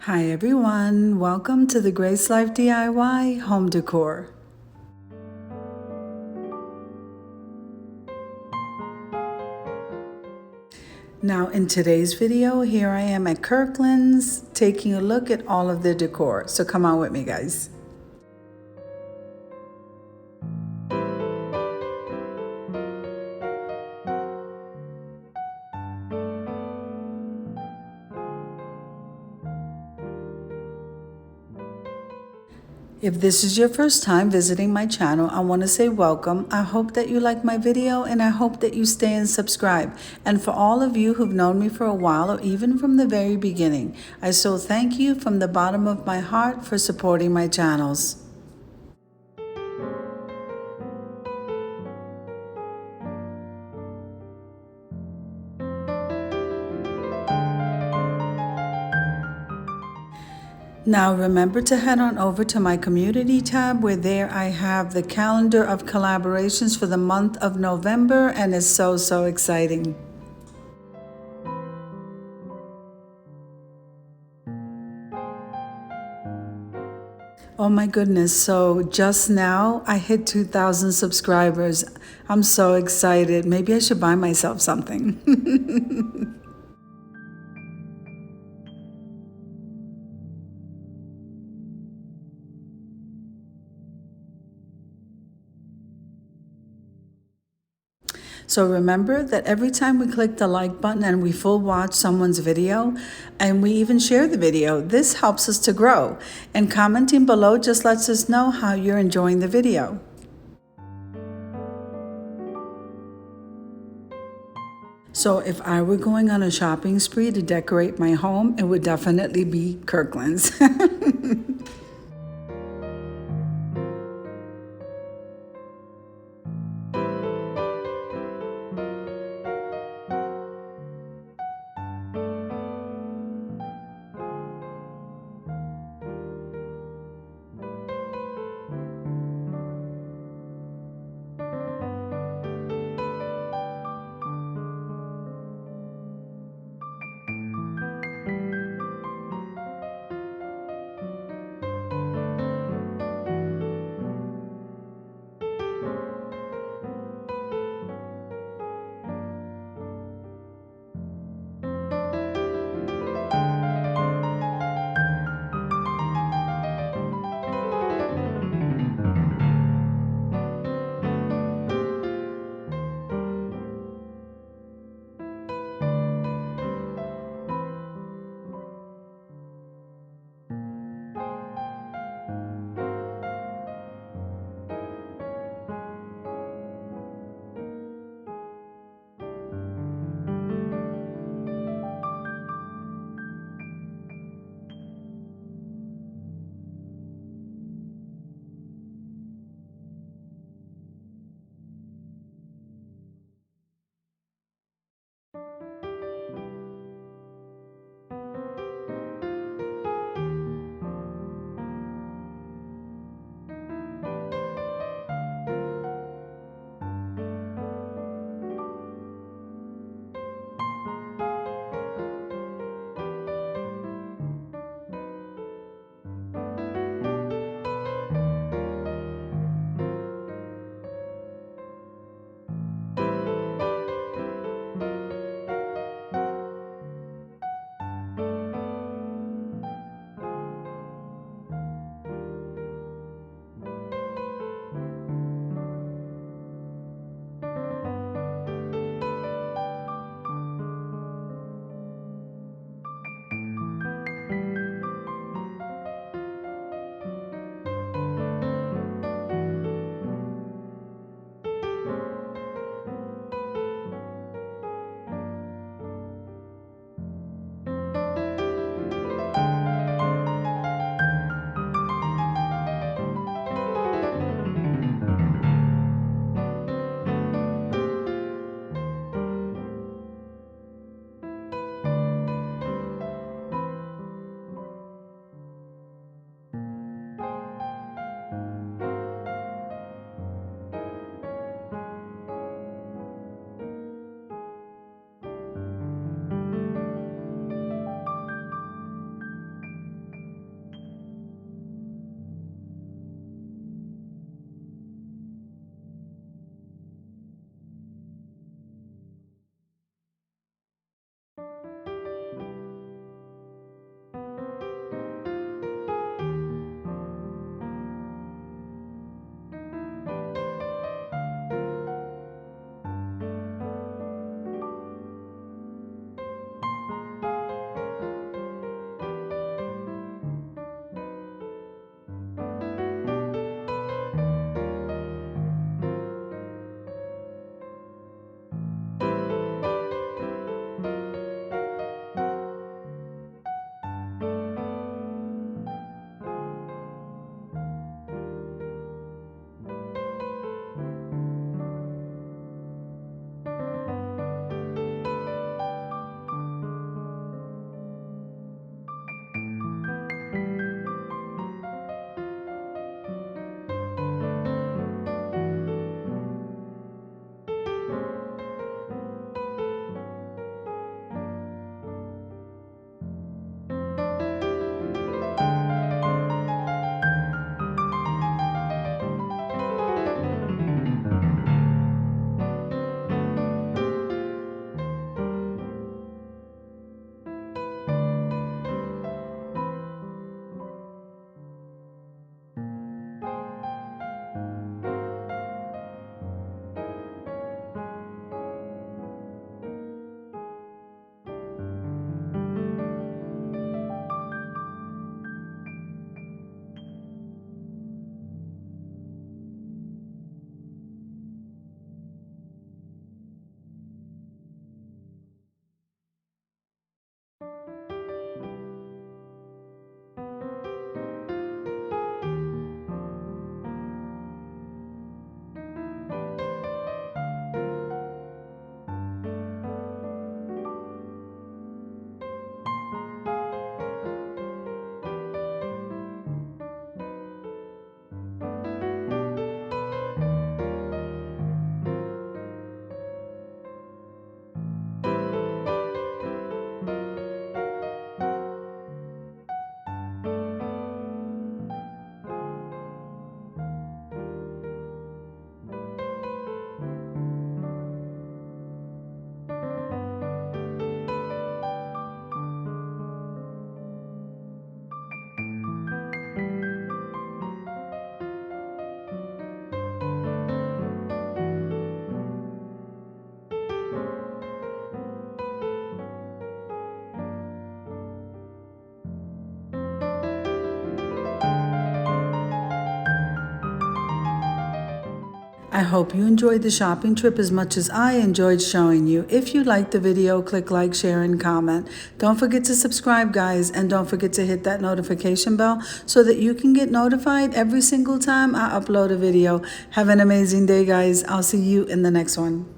Hi everyone, welcome to the Grace Life DIY Home Decor. Now in today's video, here I am at Kirklands taking a look at all of the decor. So come on with me guys. If this is your first time visiting my channel, I want to say welcome. I hope that you like my video and I hope that you stay and subscribe. And for all of you who've known me for a while or even from the very beginning, I so thank you from the bottom of my heart for supporting my channels. Now remember to head on over to my community tab where there I have the calendar of collaborations for the month of November and it's so exciting. Oh my goodness, so just now I hit 2,000 subscribers. I'm so excited. Maybe I should buy myself something. So remember that every time we click the like button and we full watch someone's video and we even share the video, this helps us to grow. And commenting below just lets us know how you're enjoying the video. So if I were going on a shopping spree to decorate my home, it would definitely be Kirkland's. I hope you enjoyed the shopping trip as much as I enjoyed showing you. If you liked the video, click like, share, and comment. Don't forget to subscribe, guys, and don't forget to hit that notification bell so that you can get notified every single time I upload a video. Have an amazing day, guys. I'll see you in the next one.